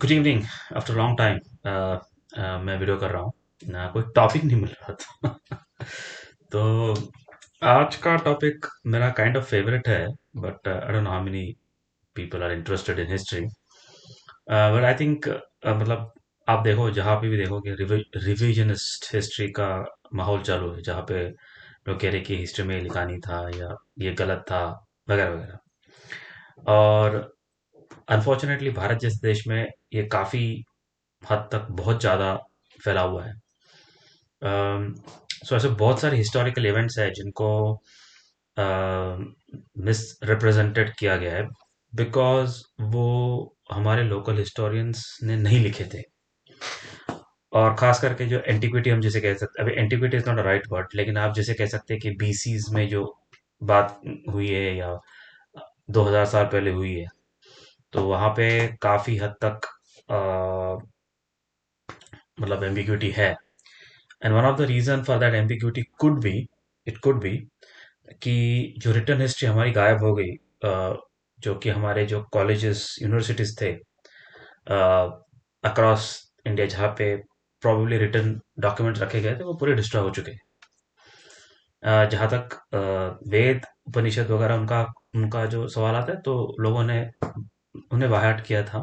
Good evening. After long time मैं video कर रहा हूँ ना, कोई टॉपिक नहीं मिल रहा था। तो आज का टॉपिक मेरा काइंड ऑफ फेवरेट है, but I don't know how many people are interested in history. But I think मतलब आप देखो, जहाँ पे भी देखो कि रिविजनिस्ट हिस्ट्री का माहौल चालू है, जहाँ पे लोग कह रहे कि हिस्ट्री में ये लिखा नहीं था या ये गलत था, वगैरह वगैरह। और अनफॉर्चुनेटली भारत जैसे देश में ये काफ़ी हद तक बहुत ज़्यादा फैला हुआ है। सो ऐसे बहुत सारे हिस्टोरिकल इवेंट्स हैं जिनको मिस रिप्रेजेंटेड किया गया है, बिकॉज वो हमारे लोकल हिस्टोरियंस ने नहीं लिखे थे। और खास करके जो एंटिक्विटी हम जिसे कह सकते, अभी antiquity is not a right word, लेकिन आप जैसे कह सकते हैं कि बीसीज में जो बात हुई है या 2000 साल पहले हुई है, तो वहाँ पे काफ़ी हद तक मतलब एम्बिग्यूटी है। And one of the reason for that ambiguity could be, it could be कि जो रिटर्न हिस्ट्री हमारी गायब हो गई, जो कि हमारे जो कॉलेजेस यूनिवर्सिटीज थे अक्रॉस इंडिया, जहाँ पे प्रोबेबली रिटर्न डॉक्यूमेंट रखे गए थे, वो पूरे डिस्ट्रॉय हो चुके हैं। जहाँ तक वेद उपनिषद वगैरह उनका उनका जो सवाल आता है, तो लोगों ने उन्हें बाहर किया था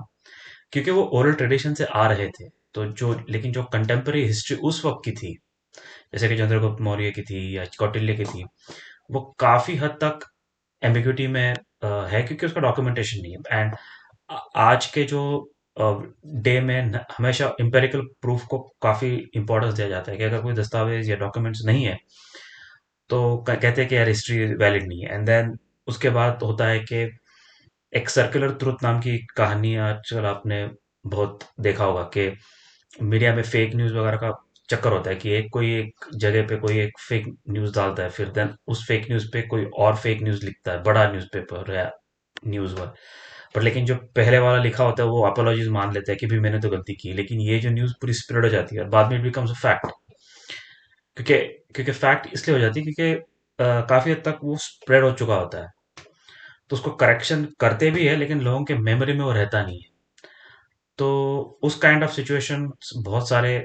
क्योंकि वो ओरल ट्रेडिशन से आ रहे थे। तो जो लेकिन जो कंटेम्प्रेरी हिस्ट्री उस वक्त की थी, जैसे कि चंद्रगुप्त मौर्य की थी या कौटिल्य की थी, वो काफी हद तक एम्बिग्यूटी में है, क्योंकि उसका डॉक्यूमेंटेशन नहीं है। एंड आज के जो डे में हमेशा एम्पेरिकल प्रूफ को काफी इंपॉर्टेंस दिया जाता है कि अगर कोई दस्तावेज या डॉक्यूमेंट्स नहीं है, तो कहते हैं कि यार हिस्ट्री वैलिड नहीं है। एंड देन उसके बाद होता है कि एक सर्कुलर ट्रुथ नाम की कहानी आजकल आपने बहुत देखा होगा कि मीडिया में फेक न्यूज वगैरह का चक्कर होता है कि एक कोई एक जगह पे कोई एक फेक न्यूज डालता है, फिर देन उस फेक न्यूज पे कोई और फेक न्यूज लिखता है, बड़ा न्यूज़पेपर या न्यूज पर। पर लेकिन जो पहले वाला लिखा होता है वो अपोलॉजीज मान लेता है कि भी मैंने तो गलती की, लेकिन ये जो न्यूज पूरी स्प्रेड हो जाती है और बाद में इट बिकम्स अ फैक्ट। क्योंकि क्योंकि फैक्ट इसलिए हो जाती है क्योंकि काफी हद तक वो स्प्रेड हो चुका होता है, तो उसको करेक्शन करते भी है लेकिन लोगों के मेमोरी में वो रहता नहीं है। तो उस काइंड ऑफ सिचुएशन बहुत सारे,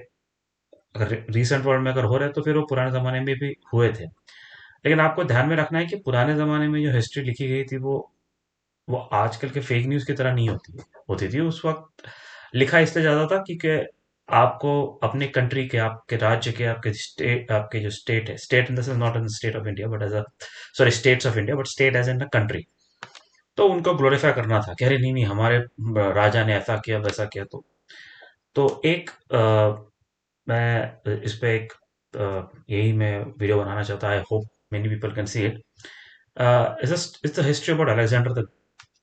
अगर रिसेंट वर्ल्ड में अगर हो रहे हैं तो फिर वो पुराने जमाने में भी हुए थे। लेकिन आपको ध्यान में रखना है कि पुराने जमाने में जो हिस्ट्री लिखी गई थी, वो आजकल के फेक न्यूज की तरह नहीं होती थी। उस वक्त लिखा इसलिए ज्यादा था क्योंकि आपको अपने कंट्री के, आपके राज्य के, आपके स्टेट, आपके जो स्टेट है, state in the sense not in state of India but as a, sorry states of India but state as in a country, तो उनको ग्लोरीफाई करना था कि अरे नहीं नहीं, हमारे राजा ने ऐसा किया वैसा किया। तो एक मैं इस पे एक यही मैं वीडियो बनाना चाहता, I hope many people can see it. It's the history about Alexander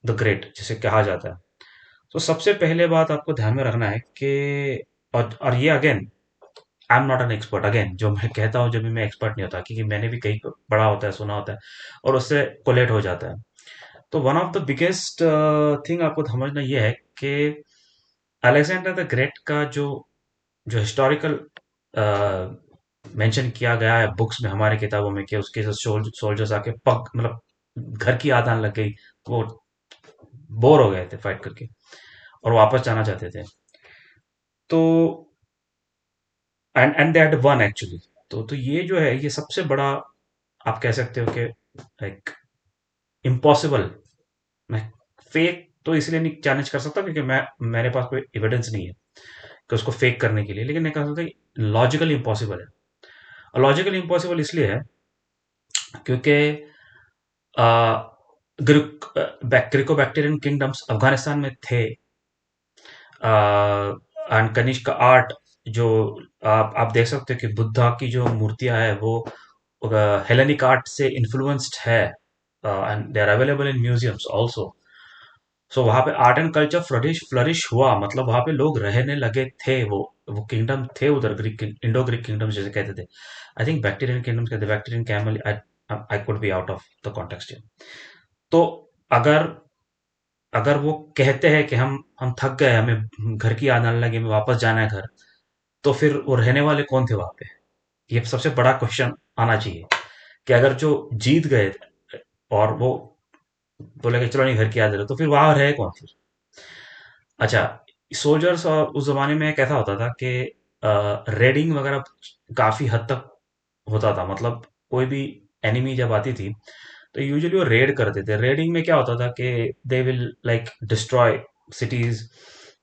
the great जिसे कहा जाता है। तो सबसे पहले बात आपको ध्यान में रखना है कि, और ये again, I am not an expert, again जो मैं कहता हूँ जब भी मैं एक्सपर्ट नहीं होता, क्योंकि मैंने भी कहीं पढ़ा होता है, सुना होता है, और उससे कोलेट हो जाता है। तो one of the biggest thing आपको समझना ये है कि अलेक्जेंडर द ग्रेट का जो जो हिस्टोरिकल मेंशन किया गया है बुक्स में, हमारे किताबों में, कि उसके सोल्जर्स आके पग मतलब घर की याद आने लग गई, वो बोर हो गए थे फाइट करके और वापस जाना चाहते थे। तो and they had one actually. तो ये जो है, ये सबसे बड़ा आप कह सकते हो कि लाइक इम्पॉसिबल। मैं फेक तो इसलिए नहीं चैलेंज कर सकता क्योंकि मेरे पास कोई एविडेंस नहीं है कि उसको फेक करने के लिए, लेकिन मैं कह सकता हूँ लॉजिकली इम्पॉसिबल है। और लॉजिकली इम्पॉसिबल इसलिए है क्योंकि ग्रीको बैक्टीरियन किंगडम्स अफगानिस्तान में थे, एंड कनिष्क आर्ट, जो आप देख सकते हो कि बुद्धा की जो मूर्तियां है वो हेलेनिक आर्ट से इन्फ्लुएंस्ड है, and they are available in museums also. So वहां पे art and culture flourish flourish हुआ, मतलब वहां पे लोग रहने लगे थे। वो किंगडम थे उधर, ग्रीक इंडो ग्रीक किंगडम जैसे कहते थे। आई थिंक बैक्टीरियन किंगडम्स कहते, Bactrian camel, I could be out of the context. तो अगर अगर वो कहते हैं कि हम थक गए, हमें घर की याद आने लगी, हमें वापस जाना है घर, तो फिर वो रहने वाले कौन थे वहां पे? ये सबसे बड़ा क्वेश्चन आना चाहिए कि अगर जो जीत गए और वो बोले कि चलो नहीं घर की याद है, तो फिर वहां रहे कौन फिर? अच्छा, सोल्जर्स उस जमाने में कैसा होता था कि रेडिंग वगैरह काफी हद तक होता था। मतलब कोई भी एनिमी जब आती थी तो यूजुअली वो रेड करते थे। रेडिंग में क्या होता था कि they will like destroy cities.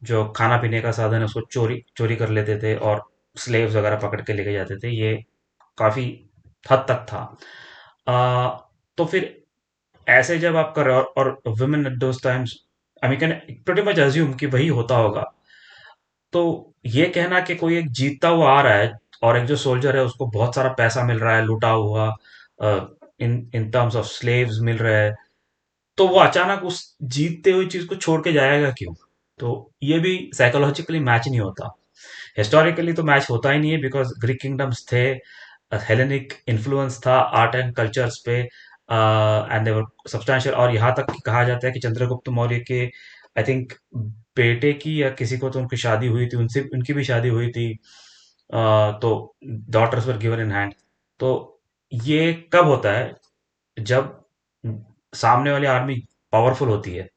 जो खाना पीने का साधन है उसको चोरी चोरी कर लेते थे और स्लेव्स वगैरह पकड़ के लेके जाते थे। ये काफी हद तक था। तो फिर ऐसे जब आप कर रहे हो और women at those times, I mean can pretty much assume कि वही होता होगा। तो ये कहना कि कोई एक जीतता हुआ आ रहा है और एक जो सोल्जर है उसको बहुत सारा पैसा मिल रहा है लूटा हुआ, इन इन टर्म्स ऑफ स्लेव्स मिल रहा है, तो वो अचानक उस जीतते हुई चीज को छोड़ के जाएगा क्यों? तो ये भी साइकोलॉजिकली मैच नहीं होता। हिस्टोरिकली तो मैच होता ही नहीं है बिकॉज ग्रीक किंगडम्स थे, हेलेनिक इन्फ्लुएंस था आर्ट एंड कल्चर्स पे, एंड देवर सब्सटैंशियल। और यहाँ तक कि कहा जाता है कि चंद्रगुप्त मौर्य के आई थिंक बेटे की या किसी को तो उनकी शादी हुई थी, उनसे उनकी भी शादी हुई थी। तो daughters were given in hand. तो ये कब होता है? जब सामने वाली आर्मी पावरफुल होती है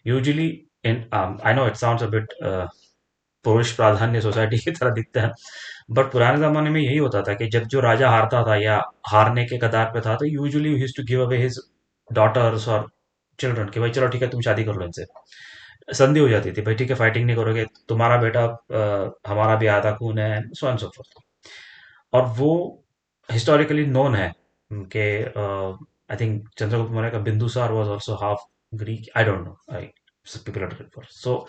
usually. In I know it sounds a bit पुरुष प्राधान्य सोसाइटी की तरह दिखता है, बट पुराने जमाने में यही होता था कि जब जो राजा हारता था या हारने के कगार पे था तो usually he used to give away his daughters और चिल्ड्रन कि भाई चलो ठीक है तुम शादी कर लो इनसे। संधि हो जाती थी, भाई ठीक है फाइटिंग नहीं करोगे, तुम्हारा बेटा हमारा भी आधा खून है, सो एंड सो फोर्थ। और वो हिस्टोरिकली नोन है कि आई थिंक चंद्रगुप्त मौर्य का Bindusara was also half Greek, I don't know, I people are different. So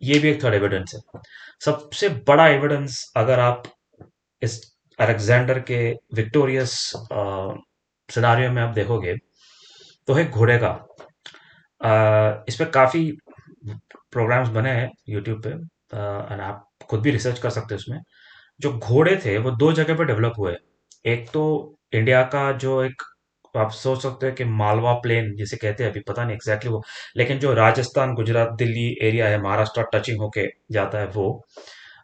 ये भी एक थर्ड एविडेंस है। सबसे बड़ा एविडेंस अगर आप इस अलेक्जेंडर के विक्टोरियस सिनारियो में आप देखोगे तो है घोड़े का। इस पे काफी प्रोग्राम्स बने हैं यूट्यूब पे, और आप खुद भी रिसर्च कर सकते हो उसमें। जो घोड़े थे वो दो जगह पे डेवलप हुए। एक तो इंडिया का जो एक, आप सोच सकते हैं कि मालवा प्लेन जिसे कहते हैं, अभी पता नहीं एग्जैक्टली वो, लेकिन जो राजस्थान गुजरात दिल्ली एरिया है, महाराष्ट्र टचिंग होके जाता है वो।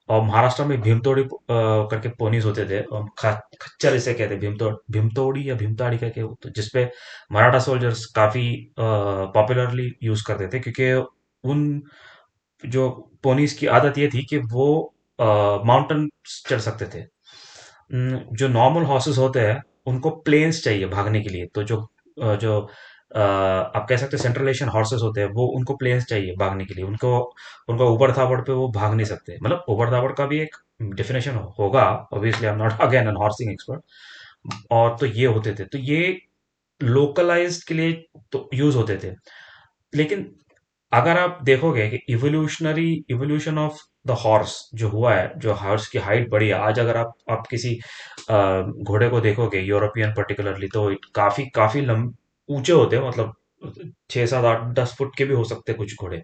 और महाराष्ट्र में भीमतोड़ी करके पोनीज होते थे, और खच्चर इसे कहते हैं, भीमतोड़ी या भीमताड़ी करके, तो जिसपे मराठा सोल्जर्स काफी पॉपुलरली यूज करते थे क्योंकि उन जो पोनीज की आदत ये थी कि वो माउंटेन चढ़ सकते थे। जो नॉर्मल हॉर्सेस होते हैं उनको प्लेन्स चाहिए भागने के लिए। तो जो आप कह सकते हैं सेंट्रल एशियन हॉर्सेस होते हैं वो, उनको प्लेन्स चाहिए भागने के लिए। उनको उनका ऊबड़ खाबड़ पे वो भाग नहीं सकते। मतलब ऊबड़ खाबड़ का भी एक डेफिनेशन होगा, obviously I am not again an horsing expert. और तो ये होते थे, तो ये लोकलाइज्ड के लिए तो यूज होते थे। लेकिन अगर आप देखोगे कि evolutionary evolution of the horse जो हुआ है, जो हॉर्स की हाइट बढ़ी है आज, अगर आप किसी घोड़े को देखोगे यूरोपियन पर्टिकुलरली, तो काफी काफी ऊंचे होते हैं। मतलब 6 7 8 10 फुट के भी हो सकते हैं कुछ घोड़े।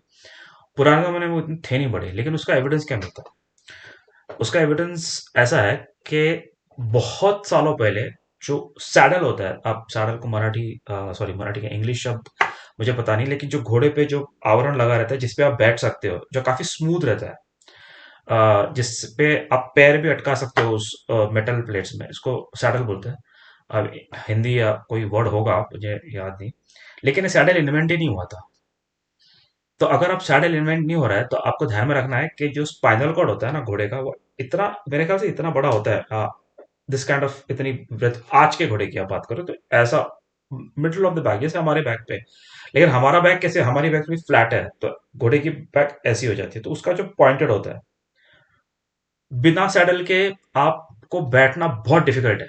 पुराने जमाने में वो इतने थे नहीं बड़े। लेकिन उसका एविडेंस क्या मिलता है? उसका एविडेंस ऐसा है कि बहुत सालों पहले जो सैडल होता है, आप सैडल को मराठी, सॉरी मराठी का इंग्लिश शब्द मुझे पता नहीं, लेकिन जो घोड़े पे जो आवरण लगा रहता है जिसपे आप बैठ सकते हो, जो काफी स्मूथ रहता है, जिसपे आप पैर भी अटका सकते हो उस मेटल प्लेट्स में, इसको सैडल बोलते हैं। अब हिंदी या कोई वर्ड होगा मुझे याद नहीं, लेकिन ये सैडल इन्वेंट ही नहीं हुआ था। तो अगर आप सैडल इन्वेंट नहीं हो रहा है तो आपको ध्यान में रखना है कि जो स्पाइनल कॉर्ड होता है ना घोड़े का, वो इतना, मेरे ख्याल से इतना बड़ा होता है। दिस काइंड ऑफ इतनी ब्रेथ, आज के घोड़े की आप बात करो तो ऐसा मिडल ऑफ द बैक जैसे हमारे बैक पे। लेकिन हमारा बैक कैसे, हमारी बैक भी फ्लैट है तो घोड़े की बैक ऐसी हो जाती है। तो उसका जो पॉइंटेड होता है, बिना सैडल के आपको बैठना बहुत डिफिकल्ट है।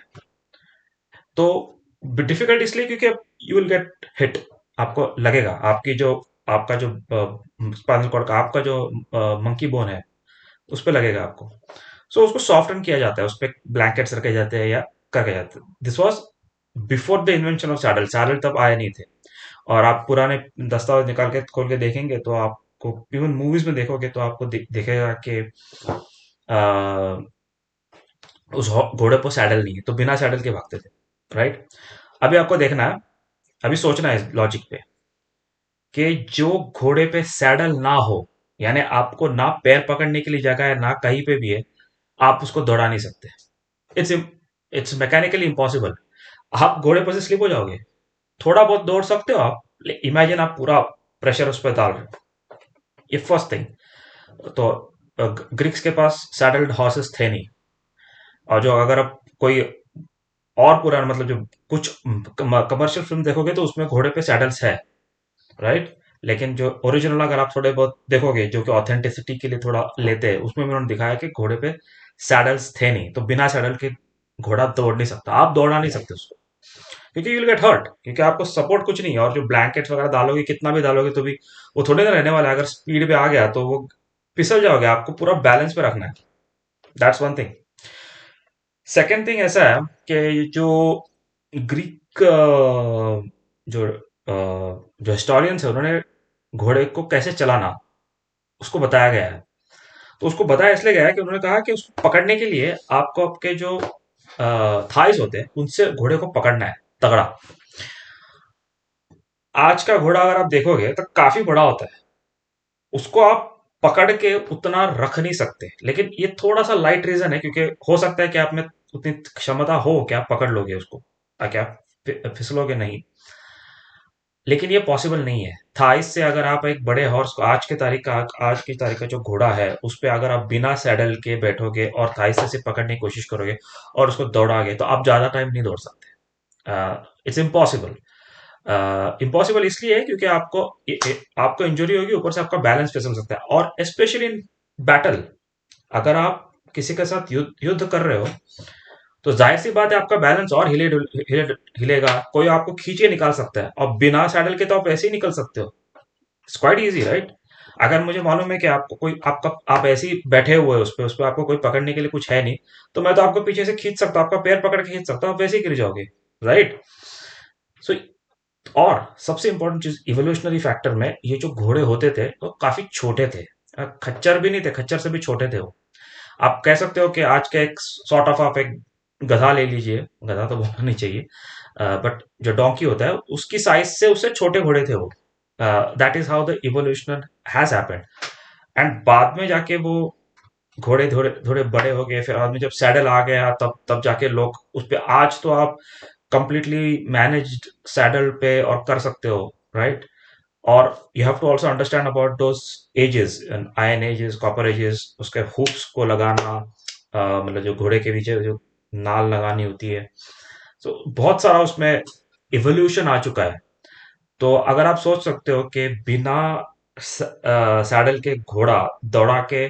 तो डिफिकल्ट इसलिए क्योंकि यू विल गेट हिट, आपको लगेगा, आपकी जो आपका जो स्पाइनल कॉर्ड का आपका जो मंकी बोन है उस पे लगेगा आपको। सो उसको सॉफ्टन किया जाता है, उस पे ब्लैंकेट्स रखे जाते हैं या करके जाते हैं। This was before the invention of saddle. Saddle तब आए नहीं थे। और आप पुराने दस्तावेज निकाल के खोल के देखेंगे तो आपको, इवन मूवीज में देखोगे तो आपको दिखेगा कि उस घोड़े पर सैडल नहीं है, तो बिना सैडल के भागते थे, राइट? अभी आपको देखना है, अभी सोचना है लॉजिक पे कि जो घोड़े पे सैडल ना हो, यानी आपको ना पैर पकड़ने के लिए जगह है ना कहीं पे भी है, आप उसको दौड़ा नहीं सकते। It's it's mechanically impossible. आप घोड़े पर से स्लिप हो जाओगे। थोड़ा बहुत दौड़ सकते हो आप, इमेजिन आप पूरा प्रेशर उस पर डाल रहे हो। ये फर्स्ट थिंग। तो ग्रीक्स के पास सैडल्ड हॉर्सेस थे नहीं। और जो अगर आप कोई और पुराना मतलब जो कुछ कमर्शियल फिल्म देखोगे तो उसमें घोड़े पे सैडल्स है, राइट। लेकिन जो ओरिजिनल अगर आप थोड़े बहुत देखोगे जो कि ऑथेंटिसिटी के लिए थोड़ा लेते हैं, उसमें उन्होंने दिखाया कि घोड़े पे सैडल्स थे नहीं, तो बिना सैडल के घोड़ा दौड़ नहीं सकता, आप दौड़ा नहीं सकते उसको, क्योंकि यू विल गेट हर्ट, क्योंकि आपको सपोर्ट कुछ नहीं है। और जो ब्लैंकेट्स वगैरह डालोगे, कितना भी डालोगे तो भी वो थोड़े ना रहने वाला है। अगर स्पीड पे आ गया तो वो फिसल जाओगे, आपको पूरा बैलेंस पे रखना है। That's one thing. Second thing ऐसा है कि जो ग्रीक जो जो हिस्टोरियंस है, उन्होंने घोड़े को कैसे चलाना उसको बताया गया है। तो उसको बताया इसलिए गया है कि उन्होंने कहा कि उसको पकड़ने के लिए आपको आपके जो थाइस होते हैं उनसे घोड़े को पकड़ना है तगड़ा। आज का घोड़ा अगर आप देखोगे तो काफी बड़ा होता है, उसको आप पकड़ के उतना रख नहीं सकते। लेकिन ये थोड़ा सा लाइट रीजन है, क्योंकि हो सकता है कि आप में उतनी क्षमता हो कि आप पकड़ लोगे उसको, ताकि आप फिसलोगे नहीं। लेकिन ये पॉसिबल नहीं है। थाइस से अगर आप एक बड़े हॉर्स को, आज की तारीख का जो घोड़ा है उस पे अगर आप बिना सैडल के बैठोगे और थाइस से सिर्फ पकड़ने की कोशिश करोगे और उसको दौड़ागे, तो आप ज्यादा टाइम नहीं दौड़ सकते। It's impossible. इम्पॉसिबल इसलिए है क्योंकि आपको इंजरी होगी, ऊपर से आपका बैलेंस फिसल सकता है। और स्पेशली इन बैटल, अगर आप किसी के साथ युद्ध कर रहे हो, तो जाहिर सी बात है आपका बैलेंस और हिलेगा, कोई आपको खींच के निकाल सकता है। और बिना सैडल के तो आप ऐसे ही निकल सकते हो। It's quite easy, right. अगर मुझे मालूम है कि आपको कोई आपका आप ऐसे ही बैठे हुए हो उस पे आपको कोई पकड़ने के लिए कुछ है नहीं, तो मैं तो आपको पीछे से खींच सकता हूँ, आपका पैर पकड़ के खींच सकता हूँ, आप वैसे ही गिर जाओगे, राइट। सो और सबसे इंपॉर्टेंट चीज इवोल्यूशनरी फैक्टर में, ये जो घोड़े होते थे वो काफी छोटे थे। खच्चर भी नहीं थे, खच्चर से भी छोटे थे वो। आप कह सकते हो कि आज का एक सॉर्ट ऑफ आप एक गधा ले लीजिए, गधा तो बोलना नहीं चाहिए, बट जो डोंकी होता है उसकी साइज से उससे छोटे घोड़े थे वो। That is how the evolution has happened. And बाद में जाके वो घोड़े थोड़े थोड़े बड़े हो गए, फिर बाद में जब सैडल आ गया तब तब जाके लोग उस पे, आज तो आप कंप्लीटली मैनेज्ड सैडल पे और कर सकते हो, राइट। और you have to also understand about those ages, iron ages, copper ages, उसके हुक्स को लगाना, मतलब जो घोड़े के पीछे जो नाल लगानी होती है। तो बहुत सारा उसमें इवोल्यूशन आ चुका है। तो अगर आप सोच सकते हो कि बिना सैडल के घोड़ा दौड़ा के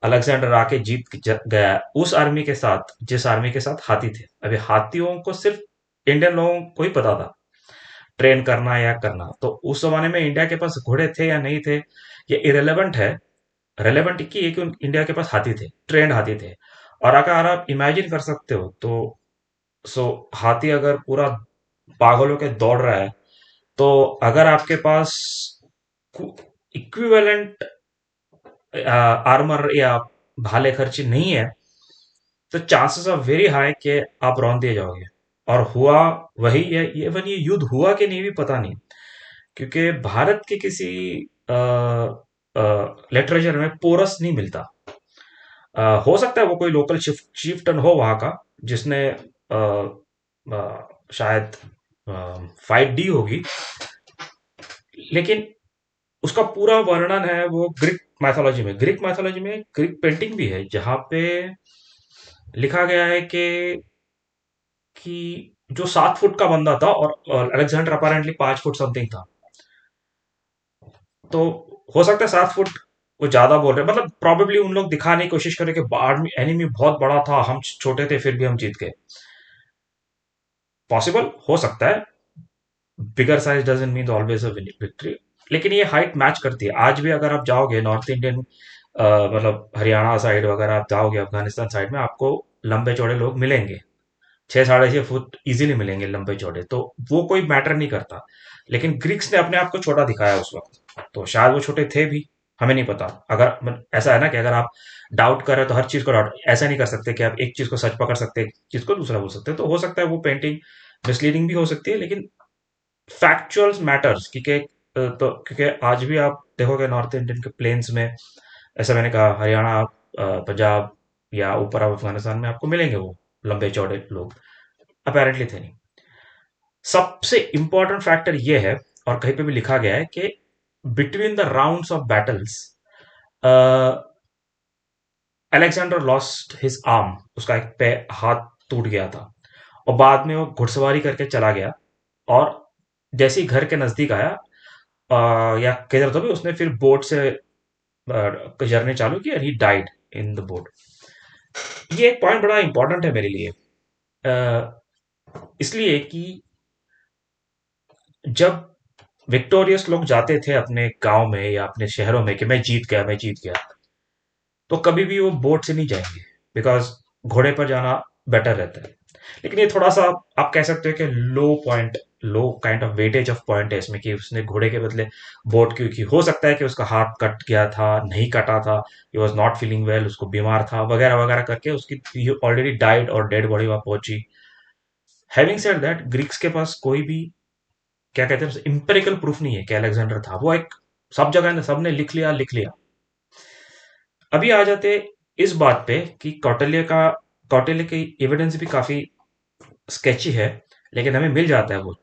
अलेक्जेंडर आके गया उस आर्मी के साथ जिस आर्मी के साथ हाथी थे। अभी हाथियों को सिर्फ इंडियन लोगों को ही पता था ट्रेन करना या करना, तो उस जमाने में इंडिया के पास घोड़े थे या नहीं थे ये इरेलेवेंट है। रेलेवेंट की है कि इंडिया के पास हाथी थे, ट्रेंड हाथी थे। और अगर आप इमेजिन कर सकते हो तो, सो हाथी अगर पूरा पागलों के दौड़ रहा है, तो अगर आपके पास इक्विवेलेंट आर्मर या भाले खर्ची नहीं है, तो चांसेस आर वेरी हाई कि आप रौंद दिए जाओगे। और हुआ वही है। ये युद्ध हुआ कि नहीं भी पता नहीं, क्योंकि भारत के किसी लिटरेचर में पोरस नहीं मिलता। हो सकता है वो कोई लोकल चिफ्टन हो वहां का, जिसने शायद फाइट डी होगी, लेकिन उसका पूरा वर्णन है वो ग्रीक मैथोलॉजी में ग्रीक पेंटिंग भी है, जहां पे लिखा गया है कि जो 7 फुट का बंदा था, और अलेक्जेंडर अपारेंटली 5 फुट समथिंग था। तो हो सकता है 7 फुट वो ज्यादा बोल रहे हैं, मतलब प्रॉबेबली उन लोग दिखाने की कोशिश करें कि आर्मी एनिमी बहुत बड़ा था, हम छोटे थे फिर भी हम जीत गए। पॉसिबल हो सकता है, bigger size doesn't mean always a victory. लेकिन ये हाइट मैच करती है। आज भी अगर आप जाओगे नॉर्थ इंडियन, मतलब हरियाणा साइड वगैरह आप जाओगे, अफगानिस्तान साइड में आपको लंबे चौड़े लोग मिलेंगे, 6 साढ़े 6 फुट इजीली मिलेंगे लंबे चौड़े, तो वो कोई मैटर नहीं करता। लेकिन ग्रीक्स ने अपने आप को छोटा दिखाया उस वक्त, तो शायद वो छोटे थे भी, हमें नहीं पता। ऐसा है ना कि अगर आप डाउट कर रहे हो तो हर चीज को डाउट ऐसा नहीं कर सकते कि आप एक चीज को सच पकड़ सकते हैं, एक चीज को दूसरा बोल सकते हैं। तो हो सकता है वो पेंटिंग मिसलीडिंग भी हो सकती है, लेकिन फैक्चुअल्स मैटर्स, क्योंकि आज भी आप देखोगे नॉर्थ इंडियन के प्लेन्स में, ऐसा मैंने कहा हरियाणा, पंजाब या ऊपर आप अफगानिस्तान में आपको मिलेंगे वो लंबे चौड़े लोग, अपेरेंटली थे नहीं। सबसे इंपॉर्टेंट फैक्टर ये है, और कहीं पे भी लिखा गया है कि between the rounds of battles Alexander lost his arm, उसका एक हाथ टूट गया था, और बाद में वो घुड़सवारी करके चला गया, और जैसे ही घर के नजदीक आया, या किधर तो भी उसने फिर बोट से जर्नी चालू की, and he died in the boat. ये एक पॉइंट बड़ा इंपॉर्टेंट है मेरे लिए, इसलिए कि जब विक्टोरियस लोग जाते थे अपने गांव में या अपने शहरों में कि मैं जीत गया, मैं जीत गया, तो कभी भी वो बोट से नहीं जाएंगे, बिकॉज घोड़े पर जाना बेटर रहता है। लेकिन ये थोड़ा सा आप कह सकते हो कि low point, low kind of weightage of point है इसमें, कि उसने घोड़े के बदले बोट, क्योंकि हो सकता है कि उसका हाथ कट गया था, नहीं कटा था, he was not feeling well, उसको बीमार था वगैरह वगैरह करके उसकी ऑलरेडी डाइड और डेड बॉडी वहां पहुंची। हैविंग सेड दैट, ग्रीक्स के पास कोई भी, क्या कहते हैं, इंपेरिकल प्रूफ नहीं है कि अलेक्जेंडर था। वो एक, सब जगह सबने लिख लिया, लिख लिया। अभी आ जाते इस बात पे कि कौटिल्य की एविडेंस भी काफी स्केची है, लेकिन हमें मिल जाता है वो,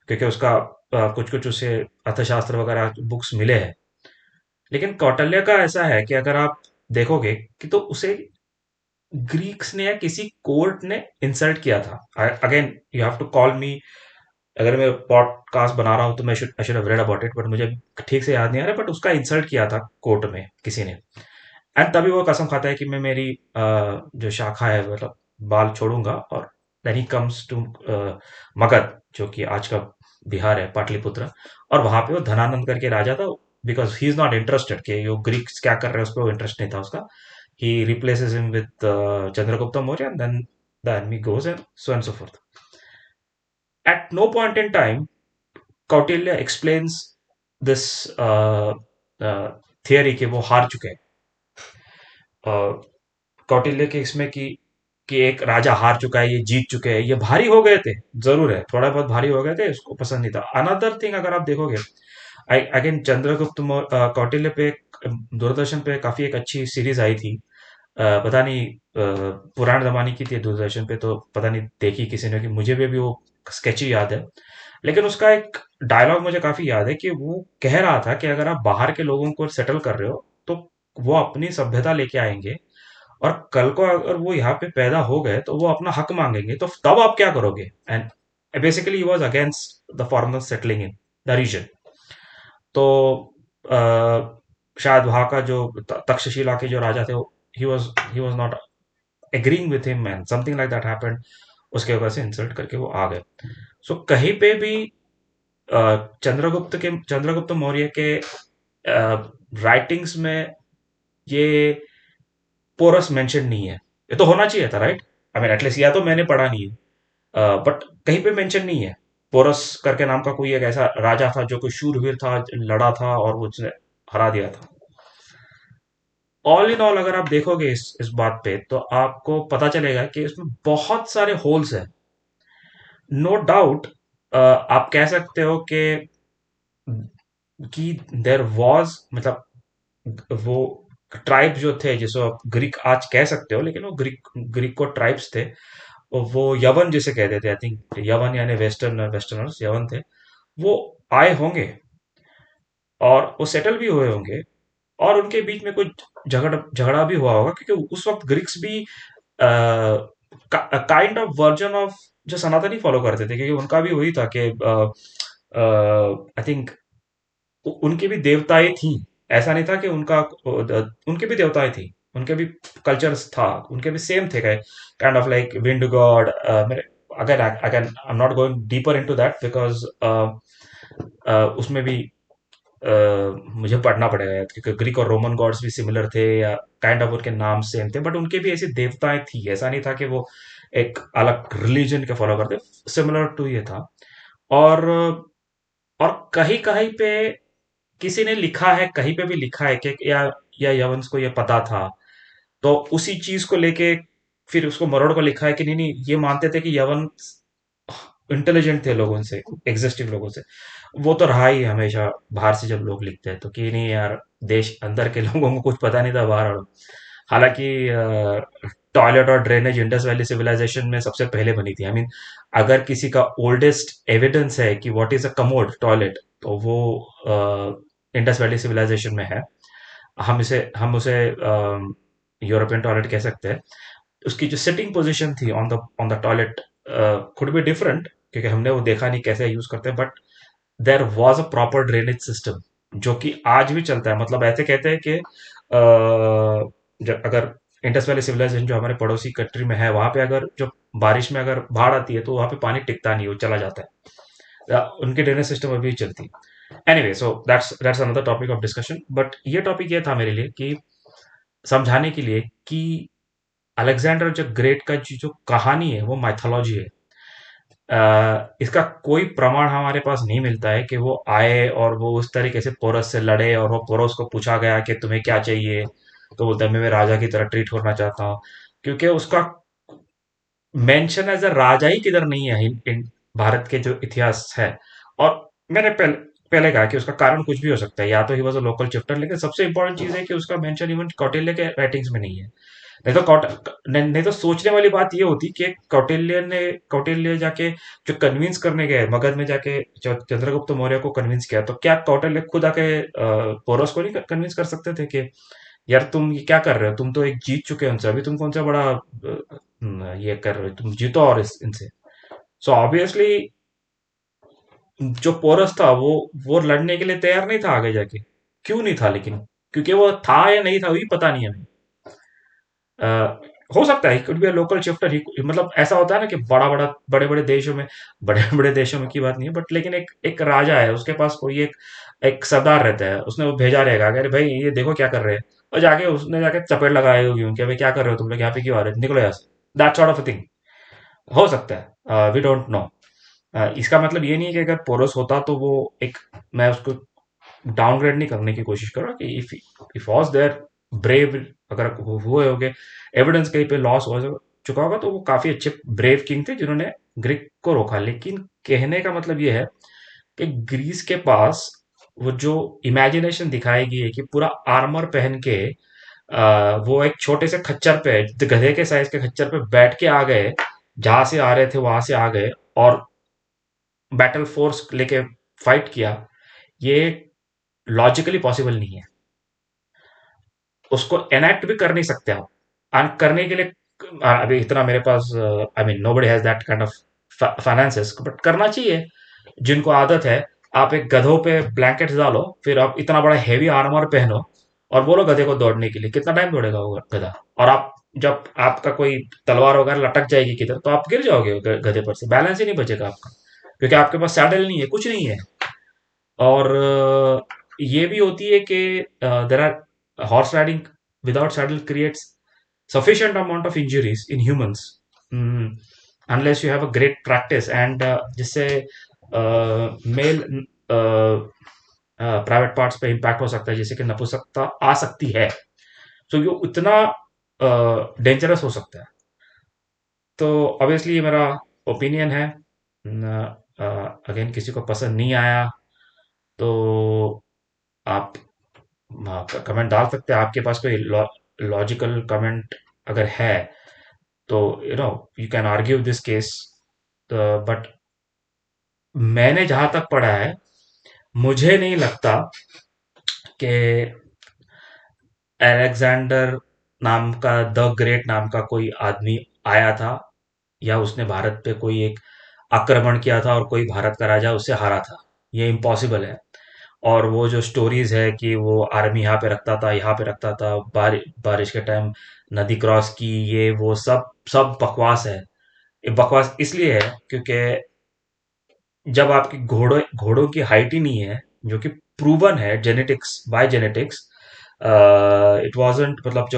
क्योंकि उसका कुछ कुछ उसे अर्थशास्त्र वगैरह बुक्स मिले हैं। लेकिन कौटिल्य का ऐसा है कि अगर आप देखोगे कि तो उसे ग्रीक्स ने या किसी कोर्ट ने इंसल्ट किया था। Again, you have to call me, अगर मैं पॉडकास्ट बना रहा हूँ तो मैं I should have read about it, but मुझे ठीक से याद नहीं आ रहा, बट उसका इंसल्ट किया था कोर्ट में किसी ने, एंड तभी वो कसम खाता है कि मैं मेरी जो शाखा है, मतलब बाल छोड़ूंगा, और then he comes to Magadh, जो कि आज का बिहार है, पाटलिपुत्र, और वहां पे वो धनानंद करके राजा था, because he is not interested कि यो ग्रीक्स क्या कर रहे हैं, उस पर वो इंटरेस्ट नहीं था उसका। He replaces him with Chandragupta Maurya, and then the enemy goes, and so and so forth. At no point in time Kautilya explains this theory कि वो हार चुके हैं। कौटिल्य के इसमें कि एक राजा हार चुका है, ये जीत चुके हैं, ये भारी हो गए थे, जरूर है, थोड़ा बहुत भारी हो गए थे, इसको पसंद नहीं था। अनदर थिंग, अगर आप देखोगे, अगेन चंद्रगुप्त कौटिल्य पे दूरदर्शन पे काफी एक अच्छी सीरीज आई थी, पता नहीं, पुराने जमाने की थी दूरदर्शन पे, तो पता नहीं देखी किसी ने, कि मुझे भी वो स्केची याद है। लेकिन उसका एक डायलॉग मुझे काफी याद है, कि वो कह रहा था कि अगर आप बाहर के लोगों को सेटल कर रहे हो, तो वो अपनी सभ्यता लेके आएंगे, और कल को अगर वो यहाँ पे पैदा हो गए तो वो अपना हक मांगेंगे, तो तब आप क्या करोगे? And basically he was against the foreigners settling in the region. तो शायद वहाँ का जो तक्षशिला के जो राजा थे, he was not agreeing with him, and something like that happened. उसके वजह से इंसल्ट करके वो आ गए। सो कहीं पे भी चंद्रगुप्त मौर्य के राइटिंग्स में ये पोरस मेंशन नहीं है। ये तो होना चाहिए था, राइट? आई मीन एटलीस्ट, या तो मैंने पढ़ा नहीं है, बट कहीं पे मेंशन नहीं है पोरस करके नाम का कोई एक ऐसा राजा था जो कोई शूरवीर था, लड़ा था और वो उसने हरा दिया था। ऑल इन ऑल, अगर आप देखोगे इस बात पे, तो आपको पता चलेगा कि इसमें बहुत सारे होल्स हैं। नो डाउट, आप कह सकते हो कि देर वॉज, मतलब वो ट्राइब जो थे, जिसको आप ग्रीक आज कह सकते हो, लेकिन वो ग्रीक ग्रीक को ट्राइब्स थे, और वो यवन जिसे कहते थे, आई थिंक यवन यानी वेस्टर्नर्स यवन थे, वो आए होंगे, और वो सेटल भी हुए होंगे, और उनके बीच में कुछ झगड़ा भी हुआ होगा, क्योंकि उस वक्त ग्रीक्स भी काइंड ऑफ वर्जन ऑफ जो सनातनी फॉलो करते थे, क्योंकि उनका भी वही था कि आई थिंक उनकी भी देवताएं थी। ऐसा नहीं था कि उनके भी देवताएं थी, उनके भी कल्चर्स था, उनके भी सेम थे, kind of like wind god. मेरे, again again I am not going deeper into that, because उसमें भी मुझे पढ़ना पड़ेगा, क्योंकि ग्रीक और रोमन गॉड्स भी सिमिलर थे, या काइंड ऑफ उनके नाम सेम थे, बट उनके भी ऐसी देवताएं थी। ऐसा नहीं था कि वो एक अलग रिलीजन के फॉलो करते, सिमिलर टू ये था। और कहीं कहीं पे किसी ने लिखा है, कहीं पे भी लिखा है कि या यवंस को ये पता था, तो उसी चीज को लेके फिर उसको मरोड़ को लिखा है कि नहीं नहीं, ये मानते थे कि यवन इंटेलिजेंट थे लोगों से, एग्जिस्टिंग लोगों से। वो तो रहा ही हमेशा, बाहर से जब लोग लिखते हैं तो, कि नहीं यार, देश अंदर के लोगों को कुछ पता नहीं था बाहर वालों। हालांकि टॉयलेट और ड्रेनेज इंडस वैली सिविलाइजेशन में सबसे पहले बनी थी। आई मीन, अगर किसी का ओल्डेस्ट एविडेंस है कि what is a commode toilet, तो वो इंडस वैली सिविलाइजेशन में है। हम उसे यूरोपियन टॉयलेट कह सकते हैं, उसकी जो सिटिंग पोजीशन थी on the toilet could be different, क्योंकि हमने वो देखा नहीं कैसे यूज करते हैं, but there was a proper drainage system जो कि आज भी चलता है। मतलब ऐसे कहते हैं कि अगर इंडस वैली सिविलाइजेशन जो हमारे पड़ोसी कंट्री में है, वहां पे अगर जो बारिश में अगर बाढ़ आती है तो वहां पे पानी टिकता नहीं, वो चला जाता है। उनकी ड्रेनेज सिस्टम अभी भी चलती है। Anyway, so that's another topic of discussion, but ये टॉपिक ये था मेरे लिए कि समझाने के लिए कि अलेक्जेंडर जो ग्रेट का जो कहानी है वो माइथोलॉजी है। इसका कोई प्रमाण हमारे पास नहीं मिलता है कि वो आए और वो उस तरीके से पोरस से लड़े और वो पोरस को पूछा गया कि तुम्हें क्या चाहिए, तो बोलता है मैं राजा की तरह ट्रीट करना चाहता हूँ। क्योंकि उसका मेंशन एज अ राजा ही किधर नहीं है इन भारत के जो इतिहास है। और मैंने पहले कहा कि उसका कारण कुछ भी हो सकता है, या तो ही वॉज अ लोकल चिफ्टर, लेकिन सबसे इंपॉर्टेंट चीज है कि उसका मेंशन इवन कौटिल्य के राइटिंग्स में नहीं है। नहीं तो नहीं तो सोचने वाली बात ये होती कि कौटिल्य जाके जो कन्विंस करने गए मगध में जाके, जो चंद्रगुप्त मौर्य को कन्विंस किया, तो क्या कौटिल्य खुद आके पोरस को नहीं कन्विंस कर सकते थे कि यार तुम ये क्या कर रहे हो, तुम तो एक जीत चुके हो उनसे, अभी तुम कौन सा बड़ा ये कर रहे हो, तुम जीतो और इनसे। सो ऑब्वियसली जो पोरस था वो लड़ने के लिए तैयार नहीं था आगे जाके। क्यों नहीं था लेकिन? क्योंकि वो था या नहीं था वही पता नहीं हमें। अ, हो सकता है could be a local shifter ही, मतलब ऐसा होता है ना कि बड़े बड़े देशों में, बड़े बड़े देशों में की बात नहीं है, बट लेकिन एक एक राजा है, उसके पास कोई एक एक सरदार रहता है, उसने वो भेजा रहेगा अरे भाई ये देखो क्या कर रहे हैं, और जाके उसने जाके चपेट लगाई होगी उनके, भाई क्या कर रहे हो तुम लोग यहाँ पे, क्यों आ रहे हो, निकलो यहाँ से, दैट सॉर्ट ऑफ थिंग। हो सकता है, वी डोंट नो। इसका मतलब ये नहीं है कि अगर पोरस होता तो वो एक, मैं उसको डाउनग्रेड नहीं करने की कोशिश कर रहा कि इफ वॉज देयर ब्रेव, अगर हुए होंगे, एविडेंस कहीं पे लॉस हो चुका होगा, तो वो काफी अच्छे ब्रेव किंग थे जिन्होंने ग्रीक को रोका। लेकिन कहने का मतलब ये है कि ग्रीस के पास वो जो इमेजिनेशन दिखाई गई है कि पूरा आर्मर पहन के वो एक छोटे से खच्चर पे, गधे के साइज के खच्चर पे बैठ के आ गए, जहां से आ रहे थे वहां से आ गए, और बैटल फोर्स लेके फाइट किया, ये लॉजिकली पॉसिबल नहीं है। उसको एनेक्ट भी कर नहीं सकते आप। करने के लिए अभी इतना मेरे पास, I mean nobody has that kind of finances, but करना चाहिए जिनको आदत है। आप एक गधों पे ब्लैंकेट डालो, फिर आप इतना बड़ा हैवी आर्मर पहनो और बोलो गधे को दौड़ने के लिए, कितना टाइम दौड़ेगा वो गधा? और आप जब आपका कोई तलवार वगैरह लटक जाएगी किधर, तो आप गिर जाओगे गधे पर से, बैलेंस ही नहीं बचेगा आपका, क्योंकि आपके पास सैडल नहीं है, कुछ नहीं है। और ये भी होती है कि there are horse riding without saddle creates sufficient amount of injuries in humans, unless you have a great practice, and जिससे मेल प्राइवेट पार्ट्स पे इम्पैक्ट हो सकता है, जैसे कि नपुंसकता आ सकती है। तो ये उतना डेंजरस हो सकता है। तो ऑब्वियसली ये मेरा ओपिनियन है। अगेन किसी को पसंद नहीं आया तो आप कमेंट डाल सकते हैं, आपके पास कोई लॉजिकल कमेंट अगर है तो you can argue this case. But मैंने जहां तक पढ़ा है, मुझे नहीं लगता कि अलेक्जेंडर नाम का, द ग्रेट नाम का कोई आदमी आया था, या उसने भारत पे कोई एक आक्रमण किया था और कोई भारत का राजा उससे हारा था। ये इम्पॉसिबल है। और वो जो स्टोरीज है कि वो आर्मी यहाँ पे रखता था, यहाँ पे रखता था, बारिश के टाइम नदी क्रॉस की, ये वो सब सब बकवास है। ये बकवास इसलिए है क्योंकि जब आपकी घोड़ों की हाइट ही नहीं है, जो कि प्रूवन है genetics, by genetics, it wasn't, मतलब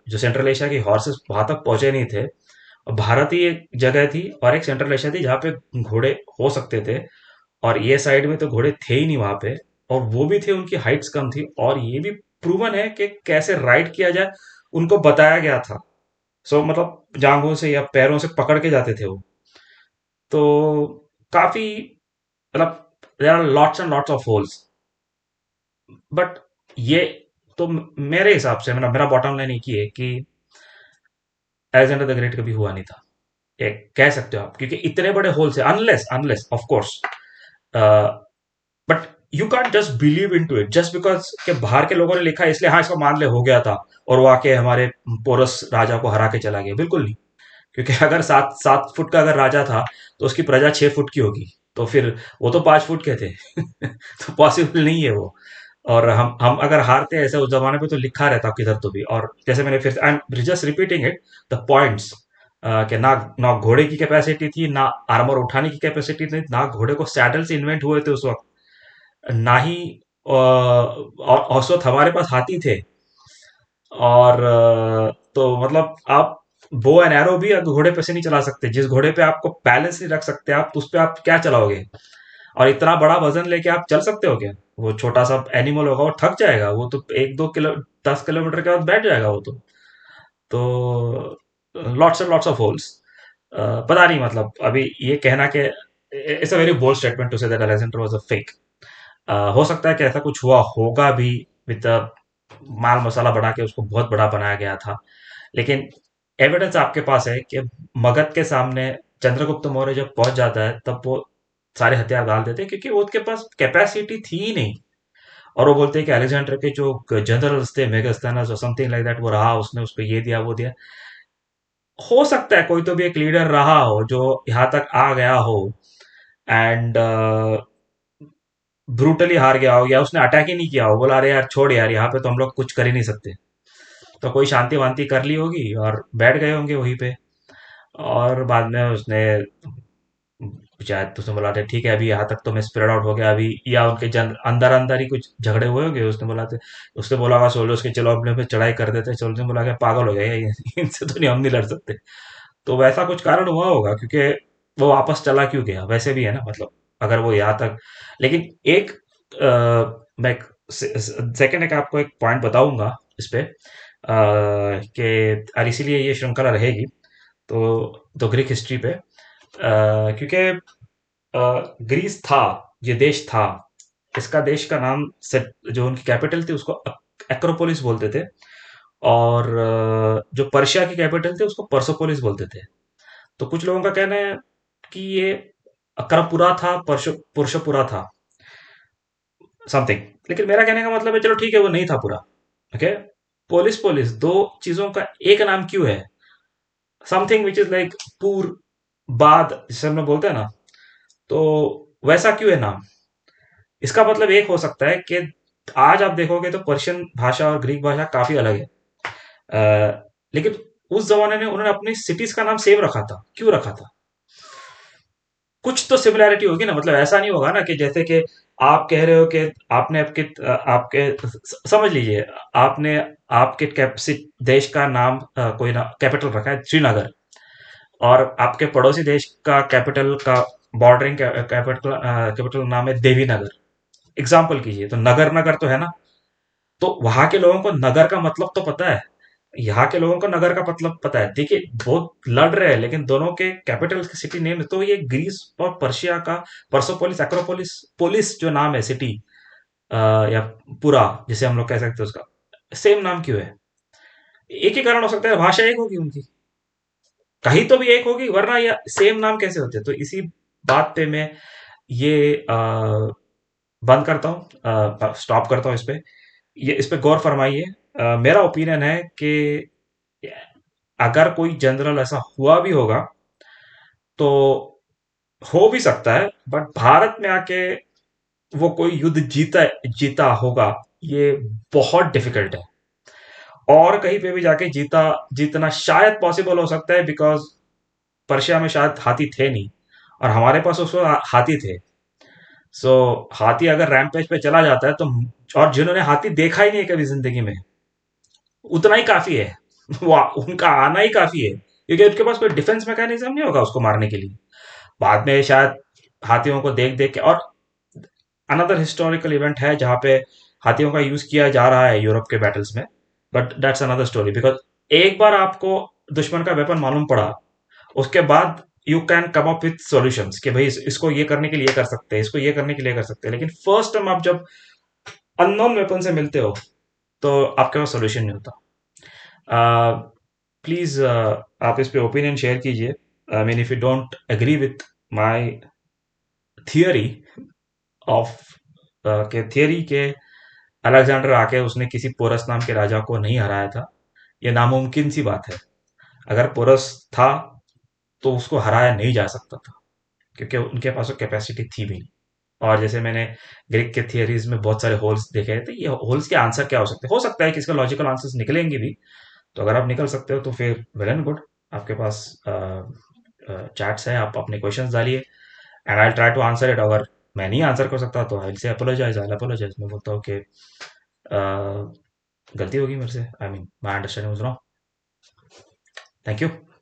जो सेंट्रल एशिया की हॉर्सेस वहां तक पहुंचे नहीं थे, और भारत ही एक जगह थी और एक सेंट्रल एशिया थी जहाँ पे घोड़े हो सकते थे, और ये साइड में तो घोड़े थे ही नहीं वहां पे, और वो भी थे, उनकी हाइट्स कम थी, और ये भी प्रूवन है कि कैसे राइड किया जाए उनको बताया गया था। सो मतलब जांघों से या पैरों से पकड़ के जाते थे वो। तो काफी, मतलब there are lots and lots of holes, but ये तो मेरे हिसाब से, मेरा बॉटम लाइन एक ही है कि अलेक्जेंडर द ग्रेट कभी हुआ नहीं था, एक कह सकते हो आप, क्योंकि इतने बड़े होल्स है, unless unless of course, but you can't just believe in to it just because के बाहर के लोगों ने लिखा है इसलिए हाँ इसको मान ले हो गया था और वो आके हमारे पोरस राजा को हरा के चला गया। बिल्कुल नहीं। क्योंकि अगर 7 7 फुट का अगर राजा था तो उसकी प्रजा 6 फुट की होगी। तो फिर वो तो 5 फुट के थे तो पॉसिबल नहीं है वो। और हम अगर हारते ऐसे उस जमाने पे तो लिखा रहता किधर तो भी। और जैसे मैंने फिर I am just repeating it the points कि ना ना घोड़े की कैपेसिटी थी ना आर्मर उठाने की कैपेसिटी थी ना घोड़े को सैडल्स इन्वेंट हुए थे उस वक्त ना ही और उस वक्त हमारे पास हाथी थे। और तो मतलब आप बो एंड एरो भी घोड़े पे से नहीं चला सकते। जिस घोड़े पे आपको बैलेंस नहीं रख सकते आप तो उस पे आप क्या चलाओगे। और इतना बड़ा वजन लेके आप चल सकते हो क्या। वो छोटा सा एनिमल होगा वो थक जाएगा। वो तो 1 2 किलो 10 किलोमीटर के बाद बैठ जाएगा वो तो लॉट्स ऑफ होल्स। पता नहीं मतलब अभी ये कहना कि it's a very bold statement to say that Alexander was a fake. हो सकता है कि ऐसा कुछ हुआ होगा भी विद माल मसाला बढ़ा के उसको बहुत बड़ा बनाया गया था। लेकिन एविडेंस आपके पास है कि मगध के सामने चंद्रगुप्त मौर्य जब पहुंच जाता है तब वो सारे हथियार डाल देते हैं क्योंकि वो उसके पास कैपेसिटी थी ही नहीं। और वो बोलते हैं कि अलेक्जेंडर के जो जनरल्स थे मेगास्थेनस और समथिंग लाइक दैट वो रहा उसने उसको ये दिया वो दिया। हो सकता है कोई तो भी एक लीडर रहा हो जो यहाँ तक आ गया हो एंड ब्रूटली हार गया हो या उसने अटैक ही नहीं किया हो बोला अरे यार छोड़ यार यहाँ पे तो हम लोग कुछ कर ही नहीं सकते। तो कोई शांति वांति कर ली होगी और बैठ गए होंगे वहीं पे। और बाद में उसने शायद उसने बोला था ठीक है अभी यहाँ तक तो मैं स्प्रेड आउट हो गया अभी या उनके जन अंदर अंदर ही कुछ झगड़े हुए होंगे। उसने बोला होगा सोल्जर्स के चलो अपने पे चढ़ाई कर देते। सोल्जर्स ने बोला कि पागल हो गया ये, इनसे तो नहीं हम नहीं लड़ सकते। तो वैसा कुछ कारण हुआ होगा क्योंकि वो वापस चला क्यों गया वैसे भी है ना मतलब अगर वो यहाँ तक। लेकिन एक मैं सेकंड एक आपको एक पॉइंट बताऊंगा इस पे कि और इसीलिए ये श्रृंखला रहेगी। तो ग्रीक हिस्ट्री पे क्योंकि ग्रीस था ये देश था इसका देश का नाम जो उनकी कैपिटल थी उसको एक्रोपोलिस बोलते थे। और जो पर्शिया की कैपिटल थी उसको परसोपोलिस बोलते थे। तो कुछ लोगों का कहना है कि ये अकरापुरा था पुरुषपुरा था समथिंग। लेकिन मेरा कहने का मतलब है चलो ठीक है वो नहीं था पूरा। ओके। पोलिस पोलिस दो चीजों का एक नाम क्यों है। समथिंग विच इज लाइक पूर बाद जिसे हम लोग बोलते हैं ना तो वैसा क्यों है नाम। इसका मतलब एक हो सकता है कि आज आप देखोगे तो पर्शियन भाषा और ग्रीक भाषा काफी अलग है। लेकिन उस जमाने में उन्होंने अपनी सिटीज का नाम सेम रखा था। क्यों रखा था। कुछ तो सिमिलैरिटी होगी ना मतलब ऐसा नहीं होगा ना कि जैसे कि आप कह रहे हो कि आपने आपके समझ लीजिए आपने आपके देश का नाम कोई ना कैपिटल रखा है श्रीनगर और आपके पड़ोसी देश का कैपिटल का बॉर्डरिंग कैपिटल नाम है देवीनगर। एग्जाम्पल कीजिए तो नगर नगर तो है ना। तो वहां के लोगों को नगर का मतलब तो पता है। यहाँ के लोगों को नगर का मतलब पता है। देखिए बहुत लड़ रहे हैं लेकिन दोनों के कैपिटल के सिटी नेम है। तो ये ग्रीस और पर्शिया का परसोपोलिस एक्रोपोलिस पोलिस जो नाम है सिटी या पूरा जिसे हम लोग कह सकते हैं उसका सेम नाम क्यों है। एक ही कारण हो सकता है भाषा एक होगी उनकी। कहीं तो भी एक होगी वरना या सेम नाम कैसे होते। तो इसी बात पे मैं ये बंद करता हूँ स्टॉप करता हूँ इस पे। ये इस पे गौर फरमाइए। मेरा ओपिनियन है कि अगर कोई जनरल ऐसा हुआ भी होगा तो हो भी सकता है बट भारत में आके वो कोई युद्ध जीता जीता होगा ये बहुत डिफिकल्ट है। और कहीं पे भी जाके जीतना शायद पॉसिबल हो सकता है बिकॉज पर्शिया में शायद हाथी थे नहीं और हमारे पास उस वक्त हाथी थे। सो हाथी अगर रैम्पेज पे चला जाता है तो और जिन्होंने हाथी देखा ही नहीं है कभी जिंदगी में उतना ही काफी है वो उनका आना ही काफी है क्योंकि उनके पास कोई डिफेंस मैकेनिज्म नहीं होगा उसको मारने के लिए। बाद में शायद हाथियों को देख देख के। और अनदर हिस्टोरिकल इवेंट है जहां पे हाथियों का यूज किया जा रहा है यूरोप के बैटल्स में। But that's another story because एक बार आपको दुश्मन का वेपन मालूम पड़ा उसके बाद you can come up with solutions कि भाई इसको ये करने के लिए कर सकते हैं इसको ये करने के लिए कर सकते हैं। लेकिन फर्स्ट टाइम आप जब अननोन वेपन से मिलते हो तो आपके पास सोल्यूशन नहीं होता। प्लीज आप इस पे ओपिनियन शेयर कीजिए। I mean if you don't agree with my theory of के थियरी के अलेक्जेंडर आके उसने किसी पोरस नाम के राजा को नहीं हराया था, ये नामुमकिन सी बात है। अगर पोरस था तो उसको हराया नहीं जा सकता था, क्योंकि उनके पास वो कैपेसिटी थी भी नहीं। और जैसे मैंने ग्रीक के थियरीज में बहुत सारे होल्स देखे हैं, तो ये होल्स के आंसर क्या हो सकता है कि इसका लॉजिकल आंसर्स निकलेंगे भी। तो अगर आप निकल सकते हो तो फिर वेल एंड गुड, आपके पास चैट्स है, आप अपने क्वेश्चंस डालिए and I try to answer it. अगर मैं नहीं आंसर कर सकता तो I will say apologize, I apologize, मैं बोलता हूँ कि गलती होगी मेरे से, I mean my understanding was wrong. Thank you.